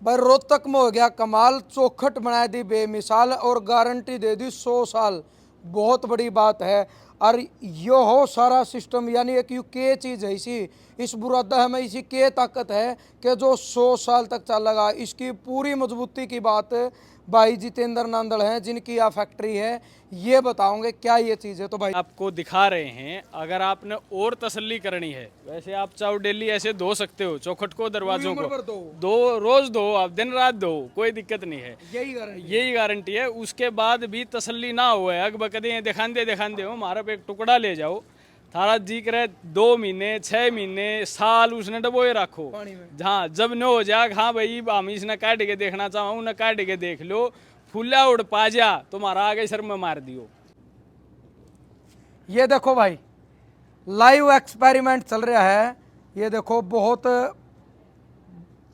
भाई रोहतक में हो गया कमाल, चौखट बना दी बेमिसाल और गारंटी दे दी 100 साल। बहुत बड़ी बात है। और यो हो सारा सिस्टम, यानी एक यू के चीज़ है इसी, इस बुरादा में इसी के ताकत है कि जो 100 साल तक चलेगा। इसकी पूरी मजबूती की बात भाई जितेंद्र नांदड़ हैं, जिनकी यह फैक्ट्री है, ये बताओगे क्या ये चीज़ है। तो भाई आपको दिखा रहे हैं। अगर आपने और तसल्ली करनी है, वैसे आप चाहो डेली ऐसे धो सकते हो चौखट को, दरवाजों उम्र को भर दो, रोज दो, आप दिन रात दो, कोई दिक्कत नहीं है। यही गारंटी है। उसके बाद भी तसल्ली ना हो, अग बकदे दिखांदे हो, हमारा पे एक टुकड़ा ले जाओ, थारा जी करे 2 महीने 6 महीने साल उसने डबोए रखो। हाँ, जब न हो जाए हाँ भाई हम इसने काट के देखना चाहो, उन्हें काट के देख लो, फूला उड़ पा जा तुम्हारा आगे सर में मार दियो। ये देखो भाई लाइव एक्सपेरिमेंट चल रहा है। ये देखो बहुत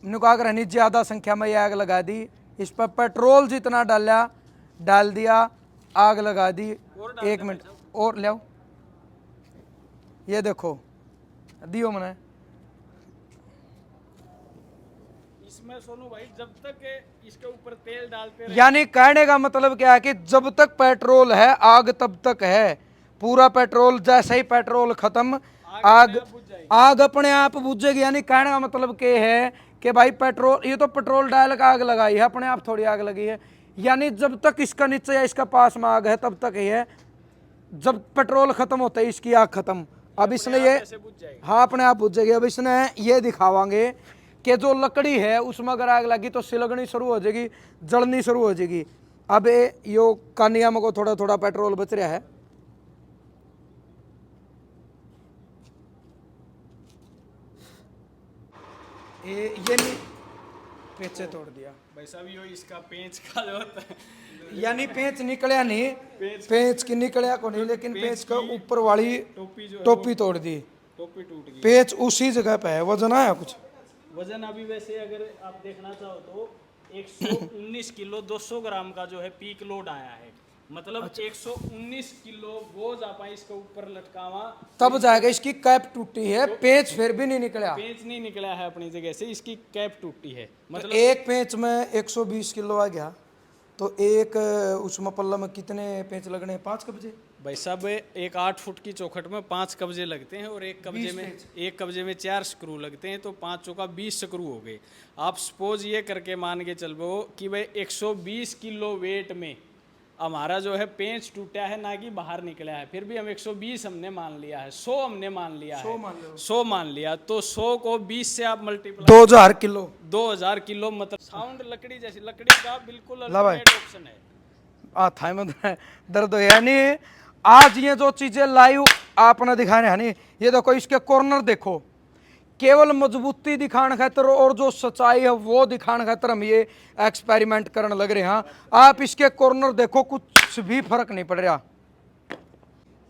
नुकाग रहनी ज़्यादा संख्या में ये आग लगा दी। इस पर पेट्रोल जितना डाल दिया, आग लगा दी। 1 मिनट और ले आओ। ये देखो दियो मैंने इसमें सोनू भाई जब तक इसके ऊपर तेल डालते रहे, यानी कहने का मतलब क्या है कि जब तक पेट्रोल है आग तब तक है। पूरा पेट्रोल जैसे ही पेट्रोल खत्म आग अपने आप बुझेगी। यानी कहने का मतलब क्या है कि भाई पेट्रोल, ये तो पेट्रोल डाल का आग लगाई है, अपने आप थोड़ी आग लगी है। यानी जब तक इसका नीचे या इसका पास में आग है तब तक ही है, जब पेट्रोल खत्म होता है इसकी आग खत्म। अब इसने ये हाँ अपने आप बुझ जाएगी। अब इसने ये दिखावांगे कि जो लकड़ी है उसमें अगर आग लगी तो सिलगनी शुरू हो जाएगी, जलनी शुरू हो जाएगी। अब यो कानिया में को थोड़ा थोड़ा पेट्रोल बच रहा है। ये नहीं पेचे तोड़ दिया भाई साहब, यो इसका पेंच का जो होता है, यानी पेंच निकलिया नहीं, पेंच की निकलिया को नहीं, लेकिन पेंच का ऊपर वाली टोपी तोड़ दी, टोपी टूट गई। पेच उसी जगह पे है। वजन आया कुछ? वजन अभी वैसे अगर आप देखना चाहो तो 119 किलो 200 ग्राम का जो है पीक लोड आया है। मतलब 119 किलो बोझ आप इसके ऊपर लटकावा तब जाएगा। इसकी कैप टूटी है, पेच फिर भी नहीं निकला। पेंच नहीं निकला है अपनी जगह से, इसकी कैप टूटी है। मतलब एक पेंच में 120 किलो आ गया, तो एक उसमें पल्ला में कितने पेंच लगने हैं? 5 कब्जे भाई साहब, एक 8 फुट की चौखट में 5 कब्जे लगते हैं, और एक कब्जे में 4 स्क्रू लगते हैं, तो 5 चौका 20 स्क्रू हो गए। आप सपोज ये करके मान के चलो कि भाई 120 किलो वेट में हमारा जो है पेंच टूटा है, ना कि बाहर निकला है। फिर भी हम 120 हमने मान लिया है, 100 हमने मान लिया है, 100 मान लिया, तो 100 को 20 से आप मल्टीप्लाई 2000 किलो 2000 किलो। मतलब साउंड लकड़ी जैसी, लकड़ी का बिल्कुल अल्टीमेट ऑप्शन है। थाई में दर्द हो। यानी आज ये जो चीजें लाइव आपने दिखाने है नी, ये देखो इसके कॉर्नर देखो, केवल मजबूती दिखाने खातर और जो सच्चाई है वो दिखाने खातर हम ये एक्सपेरिमेंट करने लग रहे हैं। आप इसके कॉर्नर देखो, कुछ भी फर्क नहीं पड़ रहा।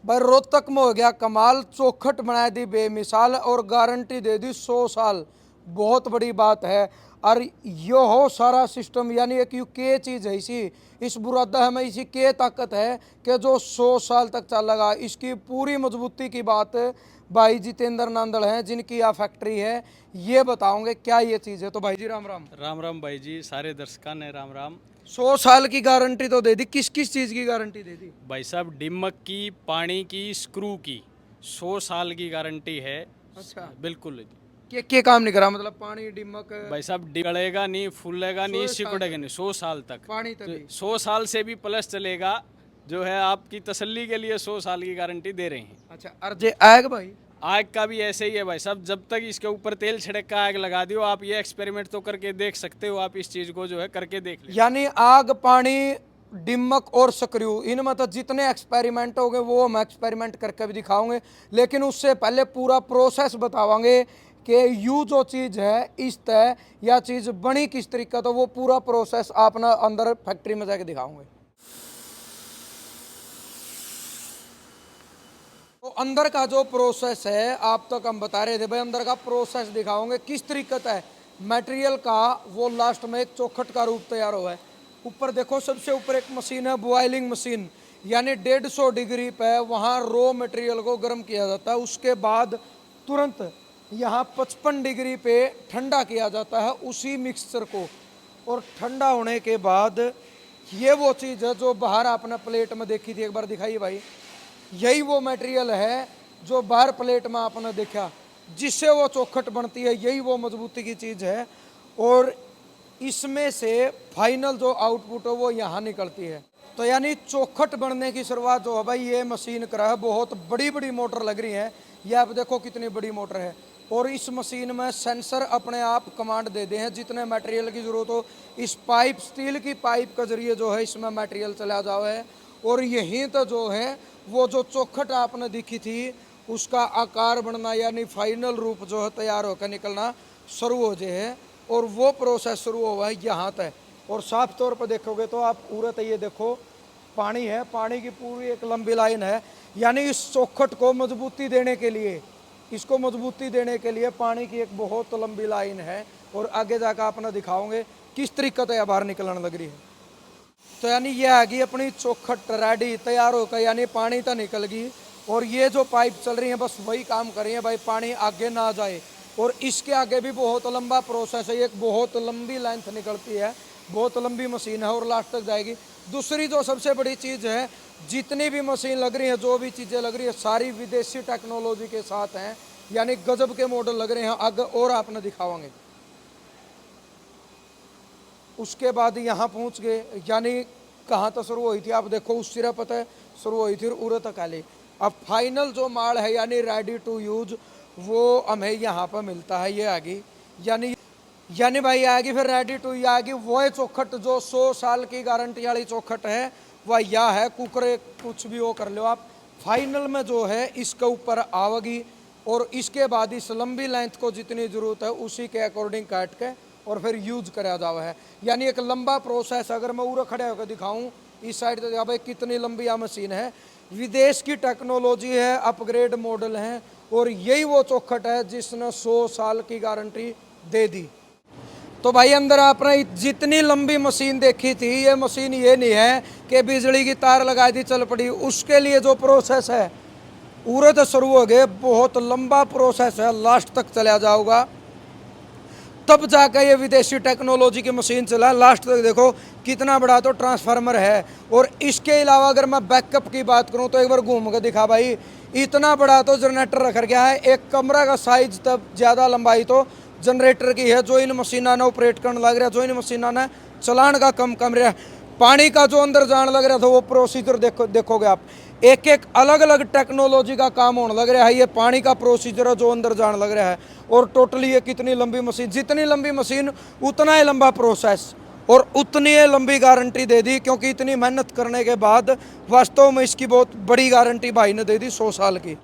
भाई रोहतक में हो गया कमाल, चौखट बना दी बेमिसाल और गारंटी दे दी 100 साल। बहुत बड़ी बात है। और यो हो सारा सिस्टम, यानी एक यू के चीज़ है इसी, इस बुरादा में इसी के ताकत है कि जो 100 साल तक चलेगा। इसकी पूरी मजबूती की बात भाई जितेंद्र नांदड़ हैं, जिनकी यह फैक्ट्री है, ये बताओगे क्या ये चीज़ है। तो भाई जी राम राम। राम राम भाई जी, सारे दर्शकों ने राम राम। 100 साल की गारंटी तो दे दी, किस किस चीज़ की गारंटी दे दी? भाई साहब, डिमक की, पानी की, स्क्रू की 100 साल की गारंटी है। अच्छा, बिल्कुल। क्या काम नहीं करा? मतलब पानी डिमक भाई साहब, गलेगा नहीं, फूलेगा नहीं, सिकुड़ेगा नहीं 100 साल तक। पानी तभी 100 साल से भी प्लस चलेगा, जो है आपकी तसल्ली के लिए 100 साल की गारंटी दे रहे हैं। अच्छा, अर्जे आग भाई आग का भी ऐसे ही है भाई साहब, जब तक इसके ऊपर तेल छिड़क का आग लगा दियो, आप ये एक्सपेरिमेंट तो करके देख सकते हो। आप इस चीज को जो है करके देख लीजिए। यानी आग, पानी, डिमक और स्क्रू, इनमें तो जितने एक्सपेरिमेंट हो गए वो हम एक्सपेरिमेंट करके भी दिखाओगे, लेकिन उससे पहले पूरा प्रोसेस बतावांगे कि यू जो चीज़ है इस तय या चीज़ बनी किस तरीका, तो वो पूरा प्रोसेस आपने अंदर फैक्ट्री में जाके दिखाओगे। तो अंदर का जो प्रोसेस है आप तक हम बता रहे थे भाई, अंदर का प्रोसेस दिखाओगे किस तरीके है मटेरियल का, वो लास्ट में एक चौखट का रूप तैयार हुआ है। ऊपर देखो, सबसे ऊपर एक मशीन है बॉयलिंग मशीन, यानी 150 डिग्री पे वहाँ रॉ मटेरियल को गर्म किया जाता है। उसके बाद तुरंत यहाँ 55 डिग्री पे ठंडा किया जाता है उसी मिक्सचर को। और ठंडा होने के बाद ये वो चीज़ है जो बाहर आपने प्लेट में देखी थी, एक बार दिखाइए भाई। यही वो मटेरियल है जो बाहर प्लेट में आपने देखा, जिससे वो चौखट बनती है। यही वो मजबूती की चीज़ है और इसमें से फाइनल जो आउटपुट है वो यहाँ निकलती है। तो यानी चौखट बनने की शुरुआत जो है भाई ये मशीन करा है। बहुत बड़ी बड़ी मोटर लग रही है, ये आप देखो कितनी बड़ी मोटर है। और इस मशीन में सेंसर अपने आप कमांड दे दे हैं, जितने मटेरियल की ज़रूरत हो इस पाइप, स्टील की पाइप के जरिए जो है इसमें मटेरियल चला जाओ है। और यहीं तो जो है वो जो चौखट आपने दिखी थी उसका आकार बनना यानी फाइनल रूप जो है तैयार होकर निकलना शुरू हो जाए है। और वो प्रोसेस शुरू हुआ है यहाँ तक। और साफ तौर पर देखोगे तो आप पूरा तो ये देखो पानी है, पानी की पूरी एक लंबी लाइन है। यानी इस चौखट को मजबूती देने के लिए, इसको मजबूती देने के लिए पानी की एक बहुत लंबी लाइन है। और आगे जाकर आपने दिखाओगे किस तरीके से बाहर निकलने लग रही है। तो यानी ये आ गई अपनी चौखट रेडी तैयार होकर, यानी पानी तो निकल गई। और ये जो पाइप चल रही है बस वही काम कर रही है भाई, पानी आगे ना जाए। और इसके आगे भी बहुत लंबा प्रोसेस है, एक बहुत लंबी लेंथ निकलती है, बहुत लंबी मशीन है और लास्ट तक जाएगी। दूसरी जो सबसे बड़ी चीज़ है, जितनी भी मशीन लग रही है, जो भी चीज़ें लग रही है, सारी विदेशी टेक्नोलॉजी के साथ हैं। यानी गजब के मॉडल लग रहे हैं। आगे और आपने दिखावांगे। उसके बाद यहाँ पहुँच गए, यानी कहाँ तक शुरू हुई थी आप देखो, उस सिरा पता है शुरू हुई थी उरे तक आली। अब फाइनल जो माल है यानी रेडी टू यूज वो हमें यहाँ पर मिलता है। ये आगे यानी भाई आएगी फिर रेडी टू ये आएगी वो चौखट जो 100 साल की गारंटी वाली चौखट है वह यह है। कुकरे कुछ भी वो कर लो आप, फाइनल में जो है इसके ऊपर आवेगी। और इसके बाद इस लंबी लेंथ को जितनी ज़रूरत है उसी के अकॉर्डिंग काट के और फिर यूज करा जावा है। यानी एक लंबा प्रोसेस। अगर मैं पूरा खड़े होकर दिखाऊं इस साइड से, भाई कितनी लंबी यह मशीन है, विदेश की टेक्नोलॉजी है, अपग्रेड मॉडल है। और यही वो चौखट है जिसने 100 साल की गारंटी दे दी। तो भाई अंदर आपने जितनी लंबी मशीन देखी थी, ये मशीन ये नहीं है कि बिजली की तार लगा दी चल पड़ी। उसके लिए जो प्रोसेस है पूरे तो शुरू हो गए, बहुत लंबा प्रोसेस है, लास्ट तक चला जाओगा तब जाकर ये विदेशी टेक्नोलॉजी की मशीन चला। लास्ट तक देखो कितना बड़ा तो ट्रांसफार्मर है। और इसके अलावा अगर मैं बैकअप की बात करूं तो एक बार घूम कर दिखा भाई, इतना बड़ा तो जनरेटर रखा गया है। एक कमरा का साइज तब ज़्यादा लंबाई तो जनरेटर की है, जो इन मशीनों ने ऑपरेट करने लग रहा है, जो इन मशीनों ने चलान का कम रहा है। पानी का जो अंदर जाने लग रहा था वो प्रोसीजर देखोगे आप, एक एक अलग अलग टेक्नोलॉजी का काम होने लग रहा है। ये पानी का प्रोसीजर है जो अंदर जाने लग रहा है। और टोटली ये कितनी लंबी मशीन, जितनी लंबी मशीन उतना ही लंबा प्रोसेस और उतनी ही लंबी गारंटी दे दी। क्योंकि इतनी मेहनत करने के बाद वास्तव में इसकी बहुत बड़ी गारंटी भाई ने दे दी 100 साल की।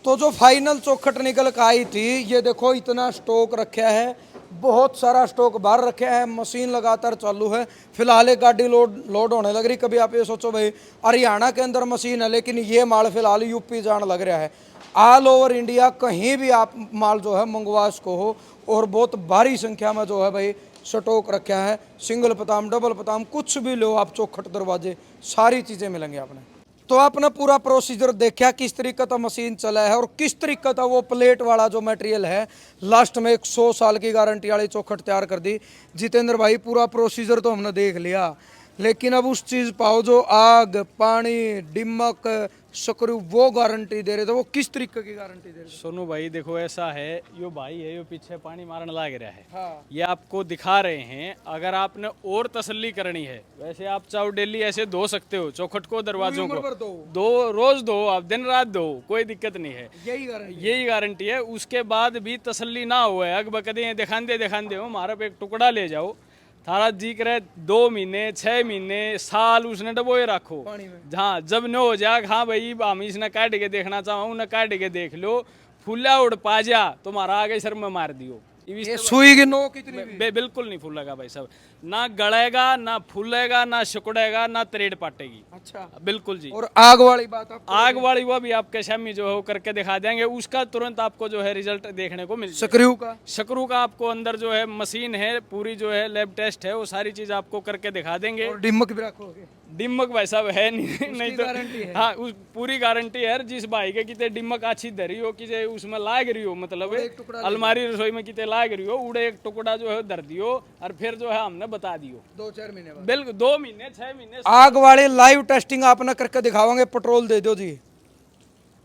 तो जो फाइनल चौखट निकल कर आई थी, ये देखो इतना स्टॉक रखा है, बहुत सारा स्टॉक बाहर रखा है। मशीन लगातार चालू है। फिलहाल एक गाड़ी लोड होने लग रही। कभी आप ये सोचो भाई हरियाणा के अंदर मशीन है, लेकिन ये माल फिलहाल यूपी जाने लग रहा है। ऑल ओवर इंडिया कहीं भी आप माल जो है मंगवा सको हो। और बहुत भारी संख्या में जो है भाई स्टॉक रखा है। सिंगल पताम, डबल पताम, कुछ भी लो आप, चौखट दरवाजे सारी चीज़ें मिलेंगी आपने। तो आपने पूरा प्रोसीजर देखा किस तरीके का मशीन चला है और किस तरीके का वो प्लेट वाला जो मटेरियल है लास्ट में एक 100 साल की गारंटी वाली चौखट तैयार कर दी। जितेंद्र भाई पूरा प्रोसीजर तो हमने देख लिया, लेकिन अब उस चीज़ पाओ जो आग, पानी, डिमक, स्क्रू वो गारंटी दे रहे थे, वो किस तरीके की गारंटी दे रहे थे? सोनू भाई देखो ऐसा है, यो भाई है यो पीछे पानी मारने लग रहा है। हाँ। ये आपको दिखा रहे हैं। अगर आपने और तसल्ली करनी है, वैसे आप चाहो डेली ऐसे धो सकते हो चौखट को, दरवाजों पूरी उम्र भर को दो, रोज धो आप, दिन रात धो, कोई दिक्कत नहीं है। यही गारंटी है। उसके बाद भी तसल्ली ना हो अग बकदे दिखान दे हो, हमारा पे एक टुकड़ा ले जाओ, थारा जी करे 2 महीने 6 महीने साल उसने डबोए रखो। हाँ, जब न हो जाए हाँ भाई हम इसने काट के देखना चाहो, उन्हें काट के देख लो, फूला उड़ पा जा तुम्हारा आगे सर में मार दियो। ये सुई की नोक कितनी भी बिल्कुल नहीं फूलेगा भाई साहब, ना गलेगा, ना फूलेगा, ना सिकुड़ेगा, ना तरेड़ पाटेगी। अच्छा, बिल्कुल जी। और आग वाली बात, आग वाली वो भी आपके शामी जो है वो करके दिखा देंगे, उसका तुरंत आपको जो है रिजल्ट देखने को मिल जाएगा। स्क्रू का आपको अंदर जो है मशीन है पूरी, जो है लैब टेस्ट है, वो सारी चीज आपको करके दिखा देंगे। और डिमक भी रखोगे? डिमक भाई साहब है नहीं, नहीं तो गारंटी है। हाँ उस पूरी गारंटी है। जिस भाई के कितने डिमक अच्छी धरी हो, किसे उसमें लाग रही हो, मतलब उड़े एक टुकड़ा ले अलमारी रसोई में कितने लाग रही हो, उड़े एक टुकड़ा जो है धर दियो और फिर जो है हमने बता दियो 2-4 महीने बाद बिल्कुल 2 महीने 6 महीने। आग वाले लाइव टेस्टिंग आपने करके दिखावांगे। पेट्रोल दे दो जी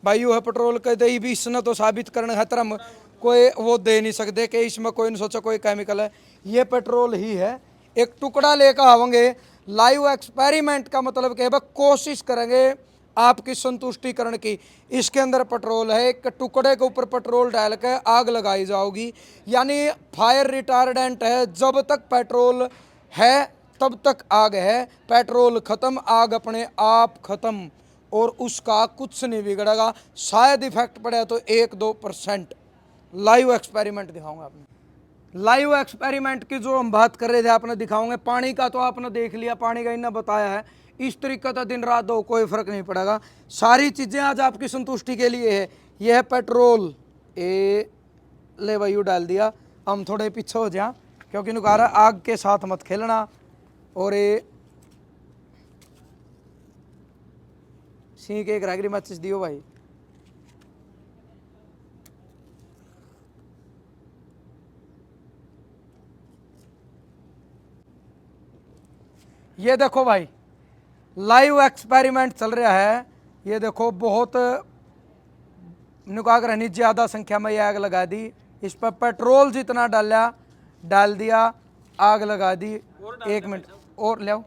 भाई, है पेट्रोल के दे भी इसने तो साबित करने खातर हम कोई वो दे नहीं सकते कि इसमें कोई नहीं सोचा कोई केमिकल है। ये पेट्रोल ही है। एक टुकड़ा लेकर आवेंगे लाइव एक्सपेरिमेंट का मतलब क्या है, कोशिश करेंगे आपकी संतुष्टिकरण की। इसके अंदर पेट्रोल है, एक टुकड़े के ऊपर पेट्रोल डाल के आग लगाई जाओगी, यानी फायर रिटार्डेंट है। जब तक पेट्रोल है तब तक आग है, पेट्रोल खत्म आग अपने आप खत्म, और उसका कुछ नहीं बिगड़ेगा। शायद इफेक्ट पड़े तो 1-2%। लाइव एक्सपेरिमेंट दिखाऊंगा आपने। लाइव एक्सपेरिमेंट की जो हम बात कर रहे थे आपने दिखाऊंगे। पानी का तो आपने देख लिया, पानी का इन्हें बताया है। इस तरीके का दिन रात दो कोई फर्क नहीं पड़ेगा। सारी चीजें आज आपकी संतुष्टि के लिए है। यह है पेट्रोल, ए ले भाई डाल दिया। हम थोड़े पीछे हो जा क्योंकि नुकहा रहा आग के साथ मत खेलना। और सिंह के एक रागरी माचिस दियो भाई। ये देखो भाई लाइव एक्सपेरिमेंट चल रहा है। ये देखो बहुत नुका रहनी ज़्यादा संख्या में ये आग लगा दी। इस पर पेट्रोल जितना डाला डाल दिया, आग लगा दी। 1 मिनट और ले आओ।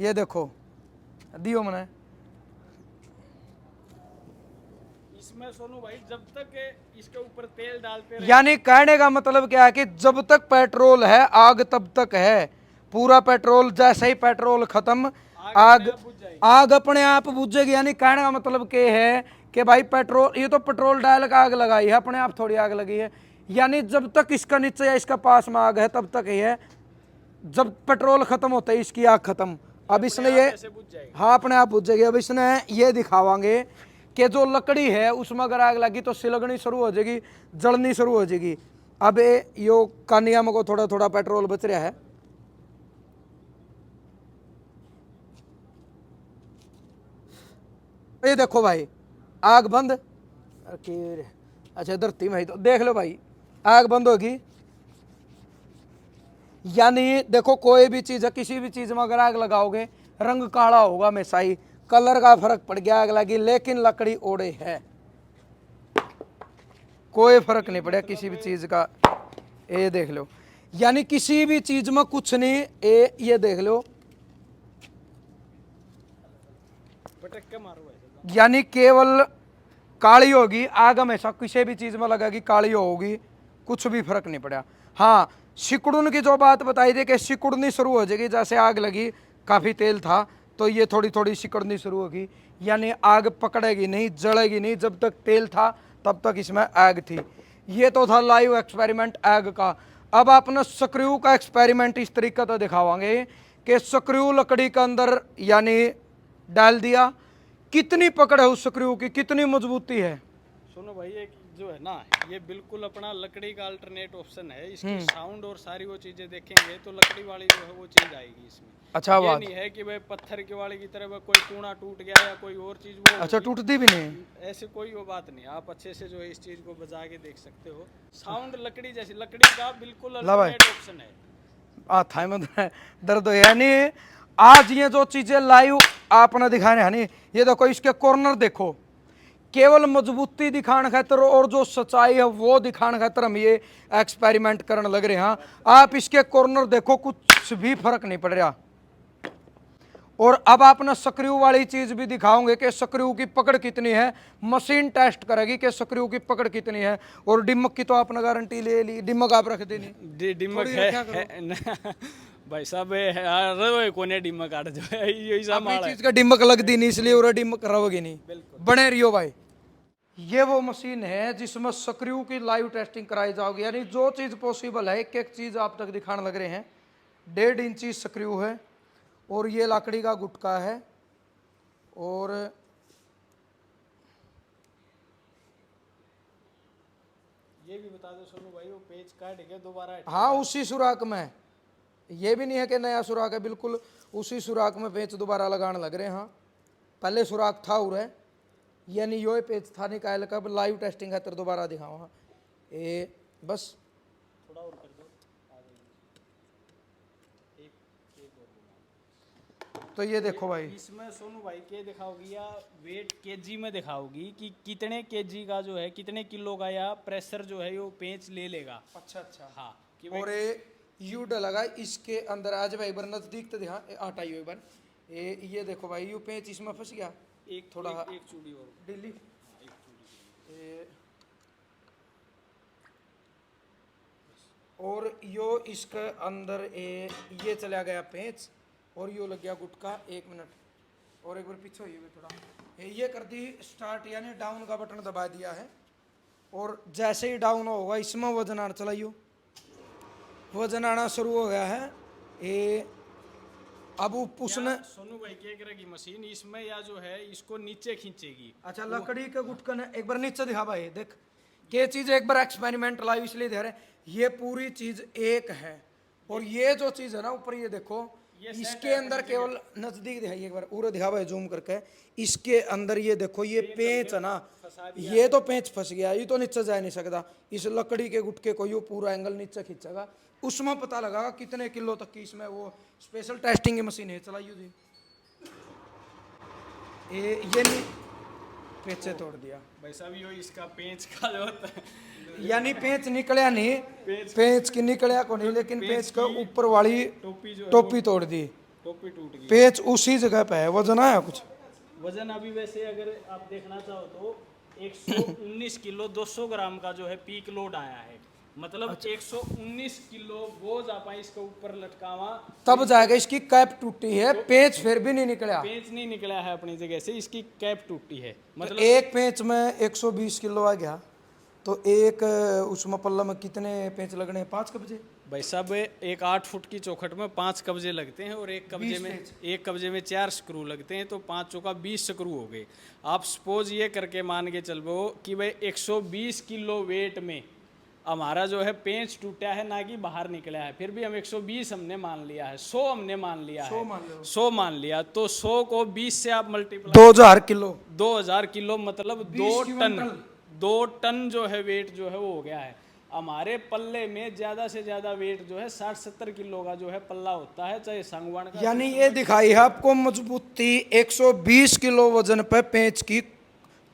ये देखो दियो मैंने इसमें सोनू भाई जब तक इसके ऊपर तेल डालते रहे, यानी कहने का मतलब क्या है कि जब तक पेट्रोल है आग तब तक है। पूरा पेट्रोल जैसे ही पेट्रोल खत्म आग अपने आप बुझेगी। यानी कहने का मतलब क्या है कि भाई पेट्रोल, ये तो पेट्रोल डाल का आग लगाई है, अपने आप थोड़ी आग लगी है। यानी जब तक इसका नीचे या इसका पास में आग है तब तक ही है। जब पेट्रोल खत्म होता है इसकी आग खत्म। अब इसने ये हाँ अपने आप बुझ जाएगी। अब इसने ये दिखावांगे कि जो लकड़ी है उसमें अगर आग लगी तो सिलगनी शुरू हो जाएगी, जलनी शुरू हो जाएगी। अब यो कानिया में को थोड़ा थोड़ा पेट्रोल बच रहा है। ये देखो भाई आग बंद। अच्छा धरती में तो देख लो भाई आग बंद होगी। यानी देखो कोई भी चीज़ है, किसी भी चीज़ में अगर आग लगाओगे रंग काला होगा हमेशा ही, कलर का फर्क पड़ गया आग लगी, लेकिन लकड़ी ओढ़े है, कोई फर्क नहीं पड़ा किसी भी चीज़ का। ये देख लो यानी किसी भी चीज़ में कुछ नहीं। ये देख लो यानी केवल काली होगी आग, हमेशा किसी भी चीज़ में लगेगी काली होगी, कुछ भी फर्क नहीं पड़ा। हाँ सिकुड़न की जो बात बताई थी कि सिकुड़नी शुरू हो जाएगी, जैसे आग लगी काफ़ी तेल था तो ये थोड़ी थोड़ी सिकुड़नी शुरू होगी। यानी आग पकड़ेगी नहीं, जलेगी नहीं। जब तक तेल था तब तक इसमें आग थी। ये तो था लाइव एक्सपेरिमेंट आग का। अब आपने स्क्रू का एक्सपेरिमेंट इस तरीके से दिखावांगे कि स्क्रू लकड़ी के अंदर यानी डाल दिया, कितनी पकड़ है उस स्क्रू की, कितनी मजबूती है। सुनो भाई एक जो है ना ये बिल्कुल अपना लकड़ी का अल्टरनेट ऑप्शन है। इसकी साउंड और सारी वो चीजें देखेंगे तो लकड़ी वाली जो है वो चीज आएगी इसमें। अच्छा ये बात नहीं है कि भाई पत्थर के वाले की तरह कोई कूड़ा टूट गया या कोई और चीज वो अच्छा टूटती भी नहीं, ऐसे कोई वो बात नहीं। आप अच्छे से जो है इस चीज को बजा के देख सकते हो। साउंड लकड़ी जैसी, लकड़ी का बिल्कुल अल्टरनेट ऑप्शन है। थाई में दर्द हो। यानी आज ये जो चीजें लाइव आपने दिखाने है ये देखो इसके कॉर्नर देखो, केवल मजबूती दिखाने खातर और जो सच्चाई है वो दिखाने खातर हम ये एक्सपेरिमेंट करने लग रहे हैं। आप इसके कॉर्नर देखो कुछ भी फर्क नहीं पड़ रहा। और अब आपने स्क्रू वाली चीज भी दिखाओगे कि स्क्रू की पकड़ कितनी है। मशीन टेस्ट करेगी कि स्क्रू की पकड़ कितनी है। और डिमक की तो आपने गारंटी ले ली, डिमक आप रख देनी। डिमक है भाई साहब कोने डिमक काट जो है यही सब चीज का डिमक लगती नहीं, इसलिए और डिमक रहोगी नहीं, बने रहियो भाई। ये वो मशीन है जिसमें स्क्रू की लाइव टेस्टिंग कराई जाओगी। यानी जो चीज़ पॉसिबल है एक एक चीज़ आप तक दिखाने लग रहे हैं। 1.5 इंची स्क्रू है और ये लकड़ी का गुटका है। और ये भी बता दो सोनू भाई वो पेज काट के दोबारा, हाँ उसी सुराख में, ये भी नहीं है कि नया सुराख है, बिल्कुल उसी सुराख में पेच दोबारा लगाने लग रहे हैं। हाँ, पहले सुराख था उरे, यानी यो पेच था निकाल कब लाइव टेस्टिंग खातर दोबारा दिखाओ। हाँ ये बस थोड़ा और कर दो, आ जाएगी। एक एक और घुमा। तो ये देखो भाई, इसमें सोनू भाई के दिखाओगी या वेट केजी में दिखाओगी कि कितने केजी का जो है, कितने किलो का या प्रेशर जो है वो पेंच ले लेगा। अच्छा अच्छा। हाँ कि और ये यू डलेगा इसके अंदर। आज भाई बार नजदीक तो दिखा आटा यू एक बार, ये देखो भाई यू पेंच इसमें फंस गया एक थोड़ा एक चूड़ी और दिल्ली। एक चूड़ी और यो इसके अंदर ये चला गया पेंच और यो लग गया गुटका। 1 मिनट और एक बार पीछे हुई थोड़ा। ये कर दी स्टार्ट, यानी डाउन का बटन दबा दिया है और जैसे ही डाउन होगा इसमें वजन आना चलाइयो, वजन आना शुरू हो गया है। ये अब उसने सोनू भाई की एक रहेगी मशीन इसमें या जो है इसको नीचे खींचेगी। अच्छा लकड़ी के गुटकन एक बार नीचे दिखा भाई, देख ये चीज एक बार एक्सपेरिमेंट लाइव इसलिए दे रहे, ये पूरी चीज एक है और ये जो चीज है ना ऊपर ये देखो, इसके अंदर केवल नजदीक दिखाइए एक बार, पूरा दिखा भाई जूम करके। इसके अंदर ये देखो ये पेंच है ना, ये तो पेंच फंस गया, ये तो नीचे जा नहीं सकता। इस लकड़ी के गुटके को ये पूरा एंगल नीचे खींचेगा, उसमें पता लगा कितने किलो तक की इसमें वो स्पेशल टेस्टिंग की मशीन है। चलाइयो जी, ये नहीं पेंचे तोड़ दिया भाई साहब यो इसका पेंच का जो होता है, यानी पेंच निकलिया नहीं, पेंच की निकलिया को नहीं, लेकिन पेंच का ऊपर वाली टोपी जो है टोपी तोड़ दी, टोपी टूट गई। पेंच उसी जगह पे है। वजन आया कुछ? वजन अभी वैसे अगर आप देखना चाहो तो 119 किलो 200 ग्राम का जो है पीक लोड आया है, मतलब 119 किलो बोझ आप इसके ऊपर लटकावा तब जाएगा। इसकी कैप टूटी है, पेंच फिर भी नहीं निकला, पेंच नहीं निकला है अपनी जगह से, इसकी कैप टूटी है। मतलब एक पेंच में 120 किलो आ गया, तो एक उसमें पल्ला में कितने पेंच लगने हैं? 5 कब्जे भाई साहब एक 8 फुट की चौखट में 5 कब्जे लगते हैं और एक कब्जे में 4 स्क्रू लगते हैं, तो 5 चौका 20 स्क्रू हो गए। आप सपोज ये करके मान के चलो कि भाई 120 किलो वेट में हमारा जो है पेंच टूटा है, ना कि बाहर निकला है, फिर भी हम 120 हमने मान लिया है, 100 हमने मान लिया है, 100 मान लिया, तो 100 को 20 से आप मल्टीप्लाई 2000 किलो, 2000 किलो मतलब 2 टन जो है वेट जो है वो हो गया है। हमारे पल्ले में ज्यादा से ज्यादा वेट जो है 60-70 किलो का जो है पल्ला होता है, चाहे सांगवान का। यानी ये दिखाई है आपको मजबूती। 120 किलो वजन पे पेंच की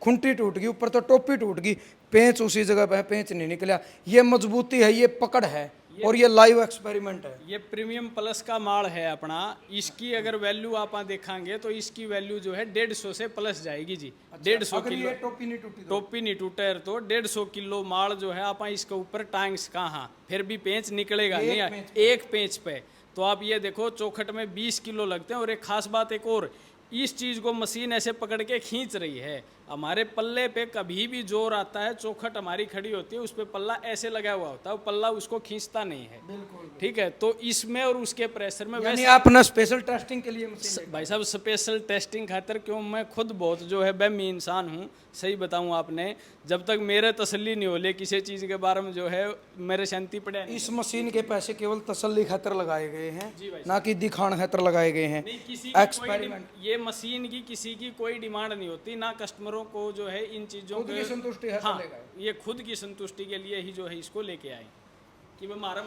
खुंटी टूट गई, ऊपर तो टोपी टूट गई, पेंच उसी जगह पे, पेंच नहीं निकला। ये मजबूती है, ये पकड़ है और ये लाइव एक्सपेरिमेंट है। ये प्रीमियम प्लस का माल है अपना। इसकी अगर वैल्यू आप देखेंगे तो इसकी वैल्यू जो है 150 से प्लस जाएगी जी। 150 किलो टोपी नहीं टूटी, टोपी नहीं टूटे तो 150 किलो माल जो है आप इसके ऊपर टांग्स कहाँ, फिर भी पेंच निकलेगा नहीं एक पेंच पे। तो आप ये देखो चौखट में 20 किलो लगते हैं। और एक खास बात एक और, इस चीज़ को मशीन ऐसे पकड़ के खींच रही है। हमारे पल्ले पे कभी भी जोर आता है, चौखट हमारी खड़ी होती है, उस पर पल्ला ऐसे लगा हुआ होता है, वो पल्ला उसको खींचता नहीं है। बिल्कुल ठीक है, तो इसमें और उसके प्रेशर में वैसे आपने स्पेशल टेस्टिंग के लिए मशीन भाई साहब स्पेशल टेस्टिंग खातिर, क्यों मैं खुद बहुत जो है बहमी इंसान हूँ, सही बताऊँ आपने, जब तक मेरे तसल्ली नहीं हो ले किसी चीज़ के बारे में जो है मेरे शांति पड़े। इस मशीन के पैसे केवल तसल्ली खातिर लगाए गए हैं, ना कि दिखाने खातिर लगाए गए हैं। एक्सपेरिमेंट, ये मशीन की किसी की कोई डिमांड नहीं होती, ना कस्टमरों को जो है इन चीज़ों की संतुष्टि है। हाँ, ये खुद की संतुष्टि के लिए ही जो है इसको लेके आए कि हमारा